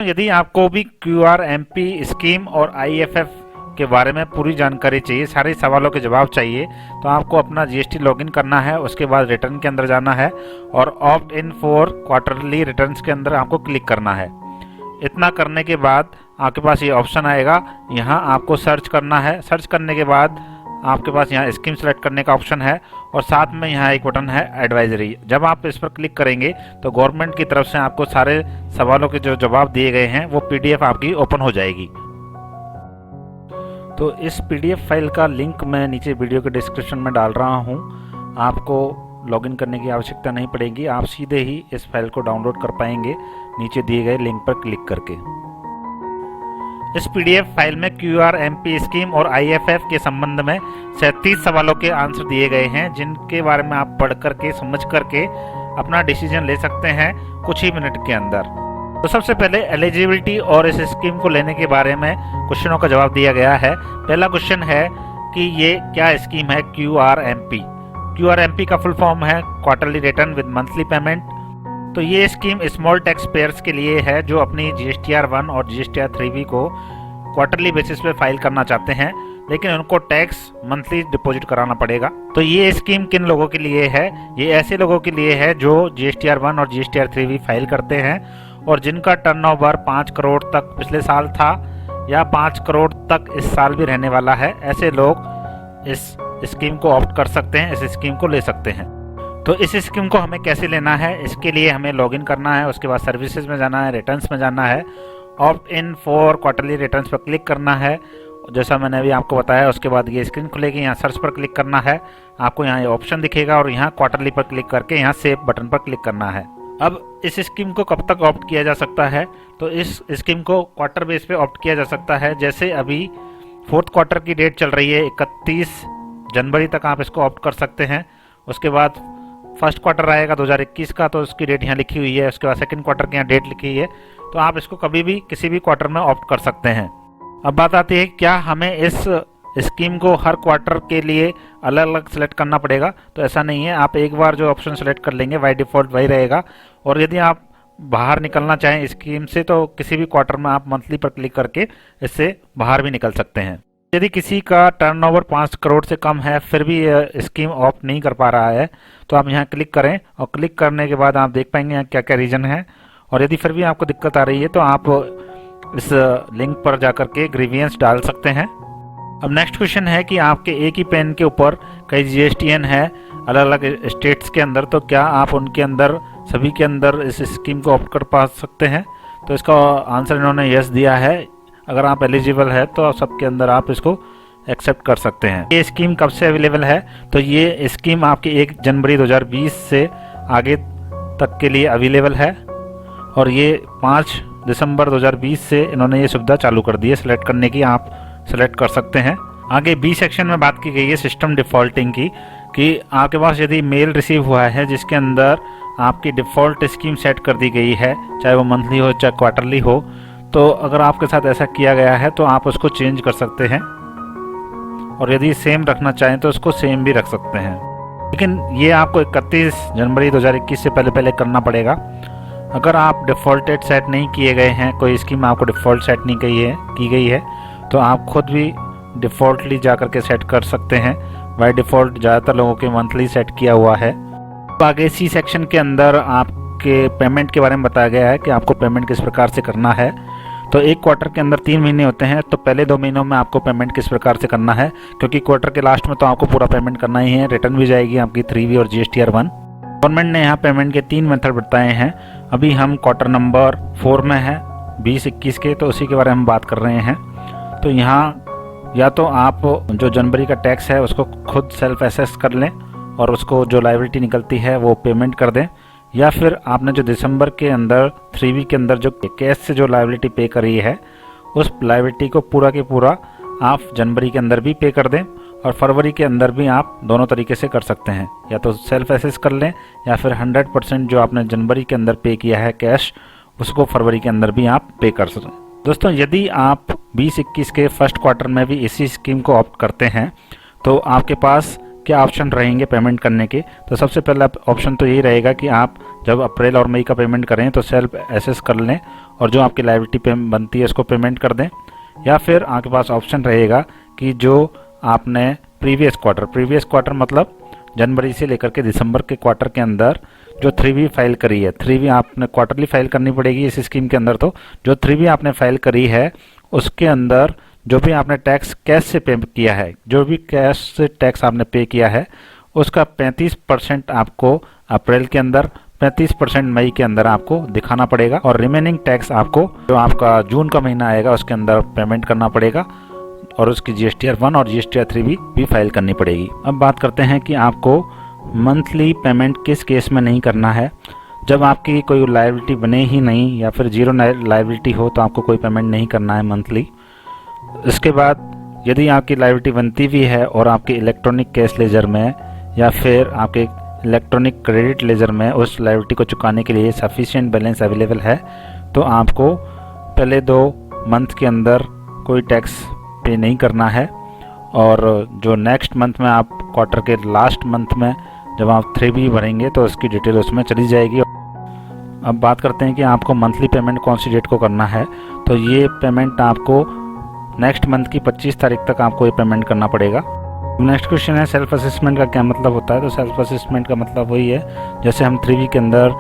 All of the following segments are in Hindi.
यदि आपको भी QRMP स्कीम और IFF के बारे में पूरी जानकारी चाहिए, सारे सवालों के जवाब चाहिए, तो आपको अपना GST लॉगिन करना है। उसके बाद रिटर्न के अंदर जाना है और opt in for quarterly returns के अंदर आपको क्लिक करना है। इतना करने के बाद आपके पास ये ऑप्शन आएगा, यहाँ आपको सर्च करना है। सर्च करने के बाद आपके पास यहाँ स्कीम सेलेक्ट करने का ऑप्शन है और साथ में यहाँ एक बटन है एडवाइजरी। जब आप इस पर क्लिक करेंगे तो गवर्नमेंट की तरफ से आपको सारे सवालों के जो जवाब दिए गए हैं वो PDF आपकी ओपन हो जाएगी। तो इस PDF फाइल का लिंक मैं नीचे वीडियो के डिस्क्रिप्शन में डाल रहा हूँ। आपको लॉगिन करने की आवश्यकता नहीं पड़ेगी, आप सीधे ही इस फाइल को डाउनलोड कर पाएंगे नीचे दिए गए लिंक पर क्लिक करके। इस PDF फाइल में QRMP स्कीम और IFF के संबंध में 37 सवालों के आंसर दिए गए हैं, जिनके बारे में आप पढ़ करके समझ करके अपना डिसीजन ले सकते हैं कुछ ही मिनट के अंदर। तो सबसे पहले एलिजिबिलिटी और इस स्कीम को लेने के बारे में क्वेश्चनों का जवाब दिया गया है। पहला क्वेश्चन है कि ये क्या स्कीम है QRMP। QRMP का फुल फॉर्म है quarterly return with monthly payment. तो ये स्कीम स्मॉल टैक्स पेयर्स के लिए है जो अपनी GSTR 1 और GSTR 3B को क्वार्टरली बेसिस पे फाइल करना चाहते हैं, लेकिन उनको टैक्स मंथली डिपॉजिट कराना पड़ेगा। तो ये स्कीम किन लोगों के लिए है? ये ऐसे लोगों के लिए है जो GSTR 1 और GSTR 3B फाइल करते हैं और जिनका टर्नओवर 5 करोड़ तक पिछले साल था या 5 करोड़ तक इस साल भी रहने वाला है। ऐसे लोग इस स्कीम को ऑप्ट कर सकते हैं, इस स्कीम को ले सकते हैं। तो इस स्कीम को हमें कैसे लेना है? इसके लिए हमें लॉगिन करना है, उसके बाद सर्विसेज में जाना है, रिटर्न्स में जाना है, opt in for quarterly returns पर क्लिक करना है जैसा मैंने अभी आपको बताया। उसके बाद ये स्क्रीन खुलेगी, यहाँ सर्च पर क्लिक करना है, आपको यहाँ ये ऑप्शन दिखेगा और यहाँ क्वार्टरली पर क्लिक करके यहाँ सेव बटन पर क्लिक करना है। अब इस स्कीम को कब तक ऑप्ट किया जा सकता है? तो इस स्कीम को क्वार्टर बेस पे ऑप्ट किया जा सकता है। जैसे अभी 4th क्वार्टर की डेट चल रही है, 31 जनवरी तक आप इसको ऑप्ट कर सकते हैं। उसके बाद फर्स्ट क्वार्टर आएगा 2021 का, तो उसकी डेट यहाँ लिखी हुई है। उसके बाद सेकंड क्वार्टर की यहाँ डेट लिखी है, तो आप इसको कभी भी किसी भी क्वार्टर में ऑप्ट कर सकते हैं। अब बात आती है क्या हमें इस स्कीम को हर क्वार्टर के लिए अलग अलग सेलेक्ट करना पड़ेगा? तो ऐसा नहीं है, आप एक बार जो ऑप्शन सेलेक्ट कर लेंगे बाय डिफ़ॉल्ट वही रहेगा। और यदि आप बाहर निकलना चाहें स्कीम से तो किसी भी क्वार्टर में आप मंथली पर क्लिक करके इससे बाहर भी निकल सकते हैं। यदि किसी का टर्नओवर 5 करोड़ से कम है फिर भी स्कीम ऑप्ट नहीं कर पा रहा है, तो आप यहाँ क्लिक करें और क्लिक करने के बाद आप देख पाएंगे यहाँ क्या क्या रीजन है। और यदि फिर भी आपको दिक्कत आ रही है तो आप इस लिंक पर जाकर के ग्रीवियंस डाल सकते हैं। अब नेक्स्ट क्वेश्चन है कि आपके एक ही पेन के ऊपर कई GSTN है अलग अलग स्टेट्स के अंदर, तो क्या आप उनके अंदर सभी के अंदर इस स्कीम को ऑप्ट कर पा सकते हैं? तो इसका आंसर इन्होंने यस दिया है। अगर आप एलिजिबल है तो सबके अंदर आप इसको एक्सेप्ट कर सकते हैं। ये स्कीम कब से अवेलेबल है? तो ये स्कीम आपकी 1 जनवरी 2020 से आगे तक के लिए अवेलेबल है और ये 5 दिसंबर 2020 से इन्होंने ये सुविधा चालू कर दी है सेलेक्ट करने की। आप सेलेक्ट कर सकते हैं। आगे B सेक्शन में बात की गई है सिस्टम डिफ़ॉल्टिंग की, कि आपके पास यदि मेल रिसीव हुआ है जिसके अंदर आपकी डिफ़ॉल्ट स्कीम सेट कर दी गई है, चाहे वो मंथली हो चाहे क्वार्टरली हो, तो अगर आपके साथ ऐसा किया गया है तो आप उसको चेंज कर सकते हैं और यदि सेम रखना चाहें तो उसको सेम भी रख सकते हैं। लेकिन ये आपको 31 जनवरी 2021 से पहले करना पड़ेगा। अगर आप डिफ़ॉल्टेड सेट नहीं किए गए हैं, कोई स्कीम आपको डिफ़ॉल्ट सेट नहीं की गई है, तो आप खुद भी डिफ़ॉल्टली जा कर के सेट कर सकते हैं। बाय डिफ़ॉल्ट ज़्यादातर लोगों के मंथली सेट किया हुआ है। आगे C सेक्शन के अंदर आपके पेमेंट के बारे में बताया गया है कि आपको पेमेंट किस प्रकार से करना है। तो एक क्वार्टर के अंदर 3 महीने होते हैं, तो पहले 2 महीनों में आपको पेमेंट किस प्रकार से करना है, क्योंकि क्वार्टर के लास्ट में तो आपको पूरा पेमेंट करना ही है। रिटर्न भी जाएगी आपकी 3B और GSTR 1। गवर्नमेंट ने यहाँ पेमेंट के 3 मेथड बताए हैं। अभी हम क्वार्टर नंबर 4 में है 20-21 के, तो उसी के बारे में बात कर रहे हैं। तो यहाँ या तो आप जो जनवरी का टैक्स है उसको खुद सेल्फ एसेस कर लें और उसको जो लायबिलिटी निकलती है वो पेमेंट कर दें, या फिर आपने जो दिसंबर के अंदर 3B के अंदर जो कैश से जो लायबिलिटी पे करी है उस लायबिलिटी को पूरा के पूरा आप जनवरी के अंदर भी पे कर दें और फरवरी के अंदर भी आप दोनों तरीके से कर सकते हैं। या तो सेल्फ एसेस कर लें या फिर 100% जो आपने जनवरी के अंदर पे किया है कैश उसको फरवरी के अंदर भी आप पे कर सकते हैं। दोस्तों, यदि आप 20-21 के फर्स्ट क्वार्टर में भी इसी स्कीम को ऑप्ट करते हैं तो आपके पास क्या ऑप्शन रहेंगे पेमेंट करने के? तो सबसे पहला ऑप्शन तो यही रहेगा कि आप जब अप्रैल और मई का पेमेंट करें तो सेल्फ एसेस कर लें और जो आपकी लायबिलिटी बनती है उसको पेमेंट कर दें। या फिर आपके पास ऑप्शन रहेगा कि जो आपने प्रीवियस क्वार्टर मतलब जनवरी से लेकर के दिसंबर के क्वार्टर के अंदर जो 3V फाइल करी है, 3V आपने क्वार्टरली फाइल करनी पड़ेगी इस स्कीम के अंदर। तो जो 3V आपने फाइल करी है उसके अंदर जो भी आपने टैक्स कैश से पे किया है, जो भी कैश से टैक्स आपने पे किया है उसका 35% आपको अप्रैल के अंदर, 35% मई के अंदर आपको दिखाना पड़ेगा और रिमेनिंग टैक्स आपको जो आपका जून का महीना आएगा उसके अंदर पेमेंट करना पड़ेगा और उसकी GSTR 1 और GSTR 3 भी फाइल करनी पड़ेगी। अब बात करते हैं कि आपको मंथली पेमेंट किस केस में नहीं करना है। जब आपकी कोई लायबिलिटी बने ही नहीं या फिर जीरो लायबिलिटी हो तो आपको कोई पेमेंट नहीं करना है मंथली। इसके बाद यदि आपकी लायबिलिटी बनती भी है और आपके इलेक्ट्रॉनिक कैश लेजर में या फिर आपके इलेक्ट्रॉनिक क्रेडिट लेजर में उस लायबिलिटी को चुकाने के लिए सफिशिएंट बैलेंस अवेलेबल है तो आपको पहले 2 मंथ के अंदर कोई टैक्स पे नहीं करना है और जो नेक्स्ट मंथ में आप क्वार्टर के लास्ट मंथ में जब आप 3B भरेंगे तो उसकी डिटेल उसमें चली जाएगी। अब बात करते हैं कि आपको मंथली पेमेंट कौन सी डेट को करना है। तो ये पेमेंट आपको नेक्स्ट मंथ की 25 तारीख तक आपको ये पेमेंट करना पड़ेगा। नेक्स्ट क्वेश्चन है सेल्फ असेसमेंट का क्या मतलब होता है। तो सेल्फ असेसमेंट का मतलब वही है जैसे हम 3B के अंदर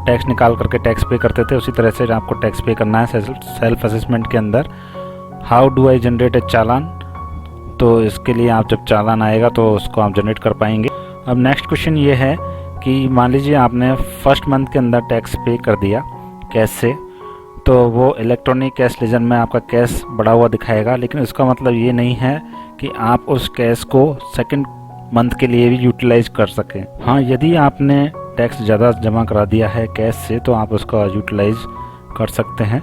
टैक्स निकाल करके टैक्स पे करते थे उसी तरह से आपको टैक्स पे करना है सेल्फ असेसमेंट के अंदर। How do I generate a चालान, तो इसके लिए आप जब चालान आएगा तो उसको आप जनरेट कर पाएंगे। अब नेक्स्ट क्वेश्चन ये है कि मान लीजिए आपने फर्स्ट मंथ के अंदर टैक्स पे कर दिया कैश से, तो वो इलेक्ट्रॉनिक कैश लेजर में आपका कैश बढ़ा हुआ दिखाएगा, लेकिन इसका मतलब ये नहीं है कि आप उस कैश को सेकंड मंथ के लिए भी यूटिलाइज कर सकें। हाँ, यदि आपने टैक्स ज़्यादा जमा करा दिया है कैश से तो आप उसका यूटिलाइज कर सकते हैं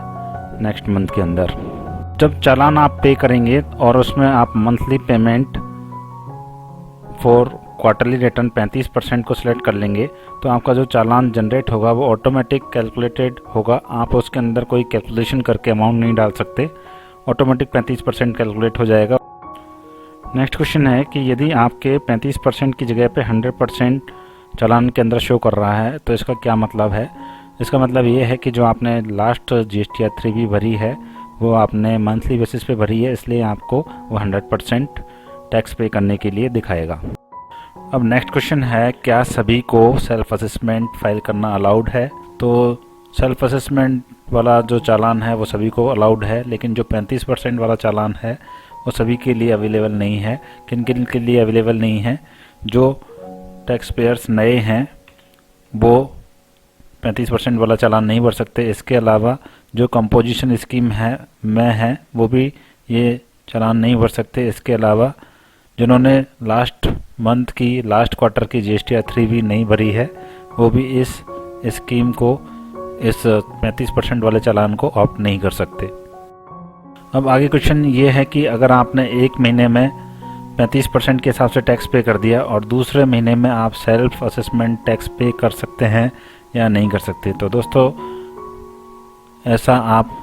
नेक्स्ट मंथ के अंदर। जब चालान आप पे करेंगे और उसमें आप monthly payment for quarterly return 35% को सिलेक्ट कर लेंगे तो आपका जो चालान जनरेट होगा वो ऑटोमेटिक कैलकुलेटेड होगा। आप उसके अंदर कोई कैलकुलेशन करके अमाउंट नहीं डाल सकते, ऑटोमेटिक 35% कैलकुलेट हो जाएगा। नेक्स्ट क्वेश्चन है कि यदि आपके 35% की जगह पे 100% चालान के अंदर शो कर रहा है तो इसका क्या मतलब है। इसका मतलब ये है कि जो आपने लास्ट GSTR 3B भरी है वो आपने मंथली बेसिस पे भरी है, इसलिए आपको वो 100% टैक्स पे करने के लिए दिखाएगा। अब नेक्स्ट क्वेश्चन है क्या सभी को सेल्फ असेसमेंट फाइल करना अलाउड है। तो सेल्फ असेसमेंट वाला जो चालान है वो सभी को अलाउड है, लेकिन जो 35% वाला चालान है वो सभी के लिए अवेलेबल नहीं है। किन किन के लिए अवेलेबल नहीं है, जो टैक्स पेयर्स नए हैं वो 35% वाला चालान नहीं भर सकते। इसके अलावा जो कंपोजिशन स्कीम है वो भी ये चालान नहीं भर सकते। इसके अलावा जिन्होंने लास्ट मंथ की लास्ट क्वार्टर की GSTR 3B नहीं भरी है वो भी इस स्कीम को, इस 35% वाले चालान को ऑप्ट नहीं कर सकते। अब आगे क्वेश्चन ये है कि अगर आपने एक महीने में 35% के हिसाब से टैक्स पे कर दिया और दूसरे महीने में आप सेल्फ असेसमेंट टैक्स पे कर सकते हैं या नहीं कर सकते। तो दोस्तों ऐसा आप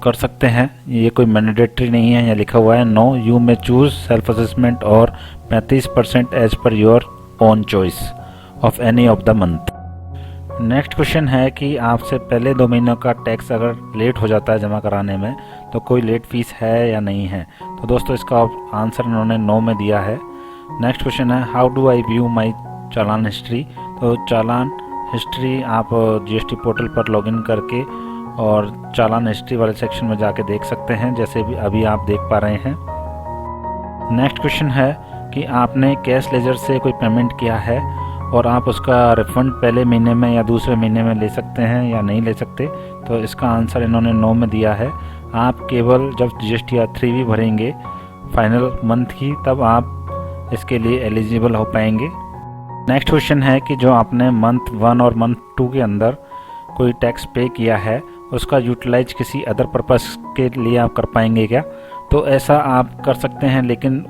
कर सकते हैं, ये कोई मैंडेटरी नहीं है। यहाँ लिखा हुआ है no you may choose self assessment और 35% as per your own choice of any of the month. Next question है कि आपसे पहले 2 महीनों का टैक्स अगर लेट हो जाता है जमा कराने में तो कोई लेट फीस है या नहीं है। तो दोस्तों इसका आंसर इन्होंने नो में दिया है। नेक्स्ट क्वेश्चन है how do eye view my challan history. तो चालान हिस्ट्री आप GST पोर्टल पर लॉगिन करके और चालान हिस्ट्री वाले सेक्शन में जाके देख सकते हैं, जैसे भी अभी आप देख पा रहे हैं। नेक्स्ट क्वेश्चन है कि आपने कैश लेजर से कोई पेमेंट किया है और आप उसका रिफंड पहले महीने में या दूसरे महीने में ले सकते हैं या नहीं ले सकते। तो इसका आंसर इन्होंने नो में दिया है। आप केवल जब GSTR 3B भरेंगे फाइनल मंथ की तब आप इसके लिए एलिजिबल हो पाएंगे। नेक्स्ट क्वेश्चन है कि जो आपने मंथ 1 और मंथ 2 के अंदर कोई टैक्स पे किया है उसका यूटिलाइज किसी अदर पर्पस के लिए आप कर पाएंगे क्या। तो ऐसा आप कर सकते हैं, लेकिन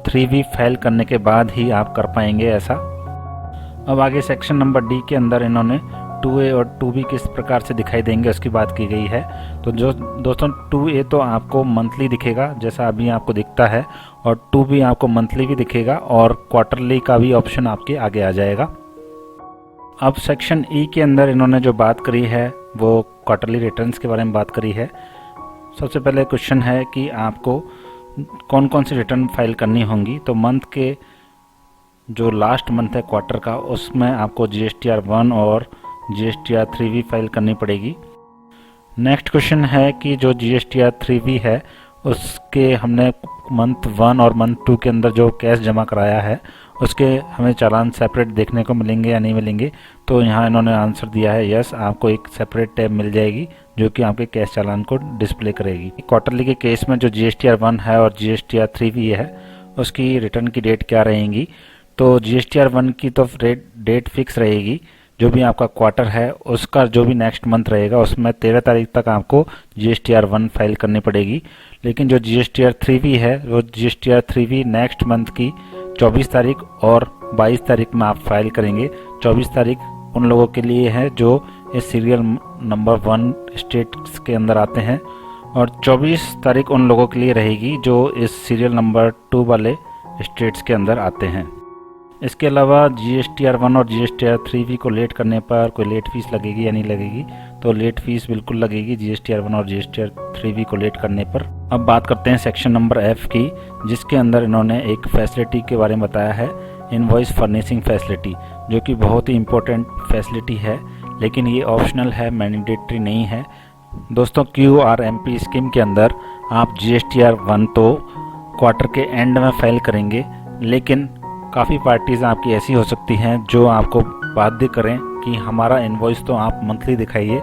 3B फाइल करने के बाद ही आप कर पाएंगे ऐसा। अब आगे सेक्शन नंबर D के अंदर इन्होंने 2A और 2B किस प्रकार से दिखाई देंगे उसकी बात की गई है। तो जो दोस्तों 2A तो आपको मंथली दिखेगा जैसा अभी आपको दिखता है, और 2B आपको मंथली भी दिखेगा और क्वार्टरली का भी ऑप्शन आपके आगे आ जाएगा। अब सेक्शन ई के अंदर इन्होंने जो बात करी है वो क्वार्टरली रिटर्न्स के बारे में बात करी है। सबसे पहले क्वेश्चन है कि आपको कौन कौन सी रिटर्न फाइल करनी होंगी। तो मंथ के जो लास्ट मंथ है क्वार्टर का, उसमें आपको GSTR 1 और GSTR 3V फाइल करनी पड़ेगी। नेक्स्ट क्वेश्चन है कि जो GSTR 3V है उसके हमने मंथ 1 और मंथ 2 के अंदर जो कैश जमा कराया है उसके हमें चालान सेपरेट देखने को मिलेंगे या नहीं मिलेंगे। तो यहाँ इन्होंने आंसर दिया है यस, आपको एक सेपरेट टैब मिल जाएगी जो कि आपके कैश चालान को डिस्प्ले करेगी। क्वार्टरली के केस में जो GSTR 1 है और GSTR 3V है उसकी रिटर्न की डेट क्या रहेगी। तो GSTR 1 की तो डेट फिक्स रहेगी, जो भी आपका क्वार्टर है उसका जो भी नेक्स्ट मंथ रहेगा उसमें 13 तारीख तक आपको GSTR 1 फाइल करनी पड़ेगी। लेकिन जो GSTR 3V है वो GSTR 3V नेक्स्ट मंथ की 24 तारीख और 22 तारीख में आप फाइल करेंगे। 24 तारीख उन लोगों के लिए है जो इस सीरियल नंबर 1 स्टेट्स के अंदर आते हैं और 24 तारीख उन लोगों के लिए रहेगी जो इस सीरियल नंबर 2 वाले स्टेट्स के अंदर आते हैं। इसके अलावा GSTR 1 और GSTR 3V को लेट करने पर कोई लेट फीस लगेगी या नहीं लगेगी। तो लेट फीस बिल्कुल लगेगी GSTR 1 और GSTR 3V को लेट करने पर। अब बात करते हैं सेक्शन नंबर F की, जिसके अंदर इन्होंने एक फैसिलिटी के बारे में बताया है, इनवॉइस फर्निशिंग फैसिलिटी, जो कि बहुत ही इम्पोर्टेंट फैसिलिटी है, लेकिन ये ऑप्शनल है, मैंडेटरी नहीं है। दोस्तों QRMP स्कीम के अंदर आप GSTR 1 तो क्वार्टर के एंड में फाइल करेंगे, लेकिन काफ़ी पार्टीज़ आपकी ऐसी हो सकती हैं जो आपको बाध्य करें कि हमारा इनवॉइस तो आप मंथली दिखाइए,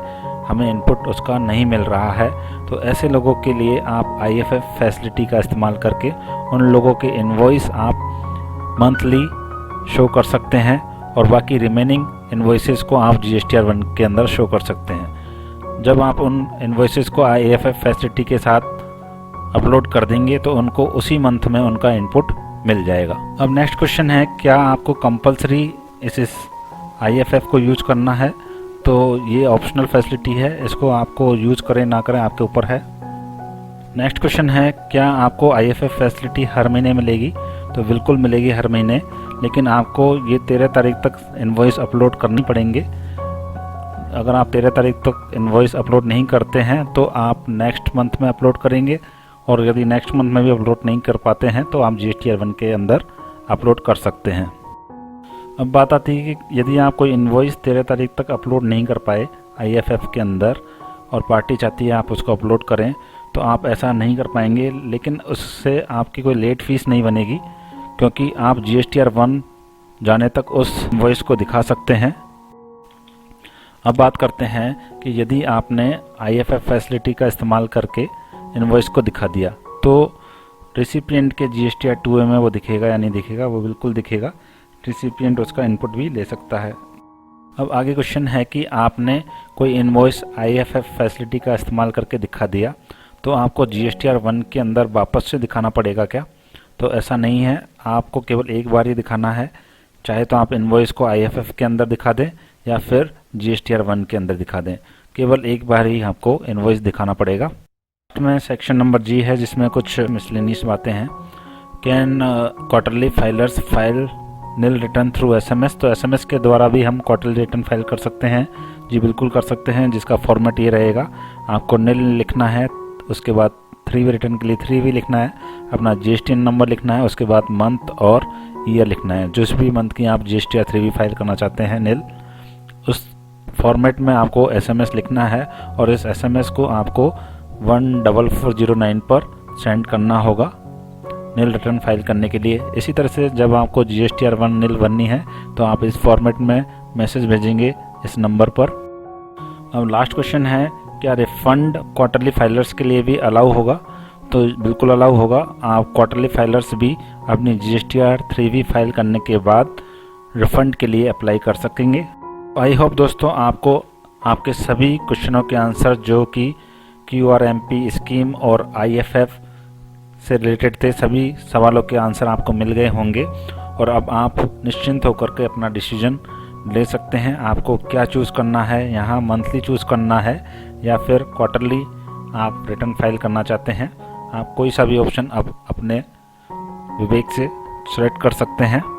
हमें इनपुट उसका नहीं मिल रहा है। तो ऐसे लोगों के लिए आप IFF फैसिलिटी का इस्तेमाल करके उन लोगों के इनवॉइस आप मंथली शो कर सकते हैं और बाकी रिमेनिंग इनवॉइसेस को आप GSTR 1 के अंदर शो कर सकते हैं। जब आप उन इनवॉइसेस को IFF फैसिलिटी के साथ अपलोड कर देंगे तो उनको उसी मंथ में उनका इनपुट मिल जाएगा। अब नेक्स्ट क्वेश्चन है, क्या आपको कंपलसरी इस IFF को यूज करना है। तो ये ऑप्शनल फैसिलिटी है, इसको आपको यूज करें ना करें आपके ऊपर है। नेक्स्ट क्वेश्चन है, क्या आपको IFF फैसिलिटी हर महीने मिलेगी। तो बिल्कुल मिलेगी हर महीने, लेकिन आपको ये 13 तारीख तक इनवॉइस अपलोड करनी पड़ेंगे। अगर आप 13 तारीख तक इनवॉइस अपलोड नहीं करते हैं तो आप नेक्स्ट मंथ में अपलोड करेंगे, और यदि नेक्स्ट मंथ में भी अपलोड नहीं कर पाते हैं तो आप GSTR 1 के अंदर अपलोड कर सकते हैं। अब बात आती है कि यदि आप कोई इनवॉइस 13 तारीख तक अपलोड नहीं कर पाए IFF के अंदर और पार्टी चाहती है आप उसको अपलोड करें, तो आप ऐसा नहीं कर पाएंगे, लेकिन उससे आपकी कोई लेट फीस नहीं बनेगी, क्योंकि आप GSTR 1 जाने तक उस इनवॉइस को दिखा सकते हैं। अब बात करते हैं कि यदि आपने IFF फैसिलिटी का इस्तेमाल करके इनवॉइस को दिखा दिया तो रिसिपिएंट के GSTR 2A में वो दिखेगा या नहीं दिखेगा। वो बिल्कुल दिखेगा, रिसिपिएंट उसका इनपुट भी ले सकता है। अब आगे क्वेश्चन है कि आपने कोई इनवॉइस IFF फैसिलिटी का इस्तेमाल करके दिखा दिया तो आपको GSTR 1 के अंदर वापस से दिखाना पड़ेगा क्या। तो ऐसा नहीं है, आपको केवल एक बार ही दिखाना है। चाहे तो आप इनवॉइस को IFF के अंदर दिखा दें या फिर GSTR 1 के अंदर दिखा दें, केवल एक बार ही आपको इनवॉइस दिखाना पड़ेगा। में सेक्शन नंबर G है, जिसमें कुछ मिसलेनियस बातें हैं। Can quarterly filers file nil return through SMS। तो SMS के द्वारा भी हम क्वार्टरली रिटर्न फाइल कर सकते हैं। जी बिल्कुल कर सकते हैं, जिसका फॉर्मेट ये रहेगा, आपको निल लिखना है, उसके बाद 3V रिटर्न के लिए 3V लिखना है, अपना GST नंबर लिखना है, उसके बाद मंथ और ईयर लिखना है। जिस भी मंथ की आप GSTR 3V फाइल करना चाहते हैं निल, उस फॉर्मेट में आपको SMS लिखना है और इस SMS को आपको 14409 पर सेंड करना होगा निल रिटर्न फाइल करने के लिए। इसी तरह से जब आपको GSTR 1 निल बननी है तो आप इस फॉर्मेट में मैसेज भेजेंगे इस नंबर पर। अब लास्ट क्वेश्चन है, क्या रिफंड क्वार्टरली फाइलर्स के लिए भी अलाउ होगा। तो बिल्कुल अलाउ होगा। आप क्वार्टरली फाइलर्स भी अपनी GSTR 3V फाइल करने के बाद रिफंड के लिए अप्लाई कर सकेंगे। आई होप दोस्तों आपको आपके सभी क्वेश्चनों के आंसर जो कि QRMP स्कीम और IFF से रिलेटेड थे, सभी सवालों के आंसर आपको मिल गए होंगे और अब आप निश्चिंत होकर के अपना डिसीजन ले सकते हैं। आपको क्या चूज़ करना है, यहाँ मंथली चूज़ करना है या फिर क्वार्टरली आप रिटर्न फाइल करना चाहते हैं। आप कोई सा भी ऑप्शन अब अपने विवेक से सिलेक्ट कर सकते हैं।